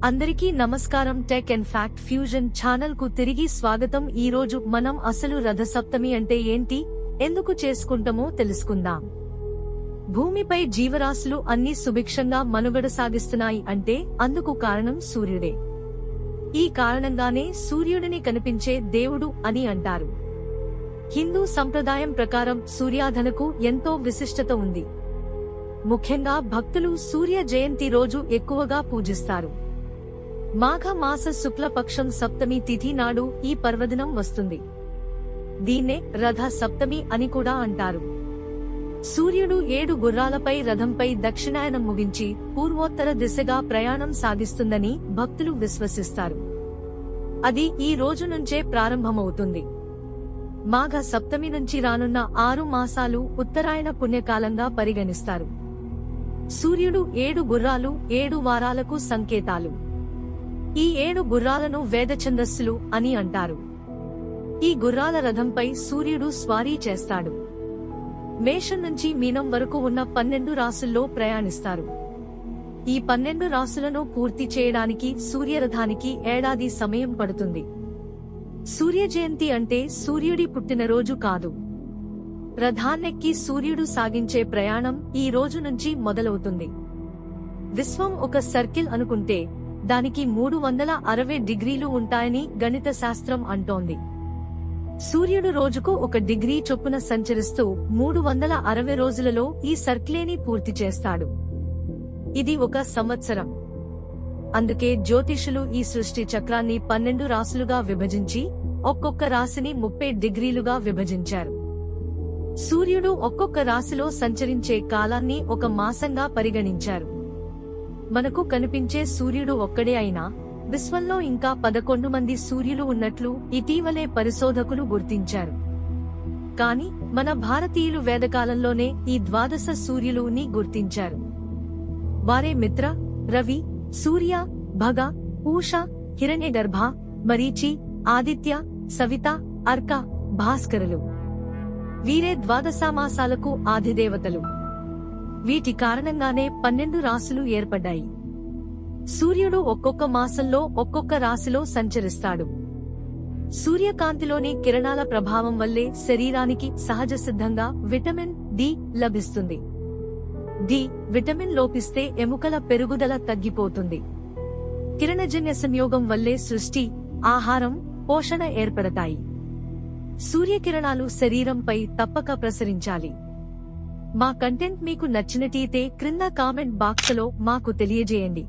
అందరికీ నమస్కారం. Tech and fact fusion channel కు తిరిగి స్వాగతం. ఈ రోజు మనం అసలు రథసప్తమి అంటే ఏంటి, ఎందుకు చేసుకుంటామో తెలుసుకుందాం. భూమిపై జీవరాశులు అన్ని సుభిక్షంగా మనుగడ సాగిస్తున్నాయి అంటే అందుకు కారణం సూర్యుడే. ఈ కారణంగానే సూర్యుడిని కనిపించే దేవుడు అని అంటారు. హిందూ సంప్రదాయం ప్రకారం సూర్యారాధనకు ఎంతో విశిష్టత ఉంది. ముఖ్యంగా భక్తులు సూర్య జయంతి రోజు ఎక్కువగా పూజిస్తారు. మాఘ మాస శుక్లపక్షం సప్తమి తిథి నాడు ఈ పర్వదినం వస్తుంది. దీన్నే రథ సప్తమి అని కూడా అంటారు. సూర్యుడు 7 గుర్రాలపై రథంపై దక్షిణాయనం ముగించి పూర్వోత్తర దిశగా ప్రయాణం సాగిస్తుందని భక్తులు విశ్వసిస్తారు. అది ఈ రోజు నుంచే ప్రారంభమవుతుంది. మాఘ సప్తమి నుంచి రానున్న 6 మాసాలు ఉత్తరాయణ పుణ్యకాలంగా పరిగణిస్తారు. సూర్యుడు 7 గుర్రాలు 7 వారాలకు సంకేతాలు. ఈ 7 గుర్రాలను వేదఛందస్సులు అని అంటారు. ఈ గుర్రాల రథంపై సూర్యుడు స్వారీ చేస్తాడు. మేషం నుంచి మీనం వరకు ఉన్న 12 రాశుల్లో ప్రయాణిస్తారు. ఈ 12 రాశులను పూర్తి చేయడానికి సూర్యరథానికి ఏడాది సమయం పడుతుంది. సూర్య జయంతి అంటే సూర్యుడి పుట్టినరోజు కాదు. రథాన్నెక్కి సూర్యుడు సాగించే ప్రయాణం ఈ రోజు నుంచి మొదలవుతుంది. విశ్వం ఒక సర్కిల్ అనుకుంటే దానికి 360 డిగ్రీలు ఉంటాయని గణిత శాస్త్రం అంటోంది. సూర్యుడు రోజుకు 1 డిగ్రీ చొప్పున సంచరిస్తూ 360 రోజులలో ఈ సర్కిలేని పూర్తి చేస్తాడు. ఇది ఒక సంవత్సరం. అందుకే జ్యోతిషులు ఈ సృష్టి చక్రాన్ని 12 రాశులుగా విభజించి ఒక్కొక్క రాశిని 30 డిగ్రీలుగా విభజించారు. సూర్యుడు ఒక్కొక్క రాశిలో సంచరించే కాలాన్ని ఒక మాసంగా పరిగణించారు. మనకు కనిపించే సూర్యుడు ఒక్కడే అయినా విశ్వంలో ఇంకా 11 మంది సూర్యులు ఉన్నట్లు ఇటీవలే పరిశోధకులు గుర్తించారు. కాని మన భారతీయులు వేదకాలంలోనే ఈ 12 సూర్యులుని గుర్తించారు. వారే మిత్ర, రవి, సూర్య, భగ, పూష, హిరణ్యగర్భ, మరీచి, ఆదిత్య, సవిత, అర్క, భాస్కరులు. వీరే 12 మాసాలకు ఆదిదేవతలు. వీటి కారణంగానే 12 రాశులు ఏర్పడ్డాయి. సూర్యుడు ఒక్కొక్క మాసంలో ఒక్కొక్క రాశిలో సంచరిస్తాడు. సూర్యకాంతిలోని కిరణాల ప్రభావం వల్లే శరీరానికి సహజసిద్ధంగా విటమిన్ డి లభిస్తుంది. డి విటమిన్ లోపిస్తే ఎముకల పెరుగుదల తగ్గిపోతుంది. కిరణజన్య సంయోగం వల్లే సృష్టి, ఆహారం, పోషణ ఏర్పడతాయి. సూర్యకిరణాలు శరీరంపై తప్పక ప్రసరించాలి. మా కంటెంట్ మీకు నచ్చినట్లయితే క్రింద కామెంట్ బాక్స్ లో మాకు తెలియజేయండి.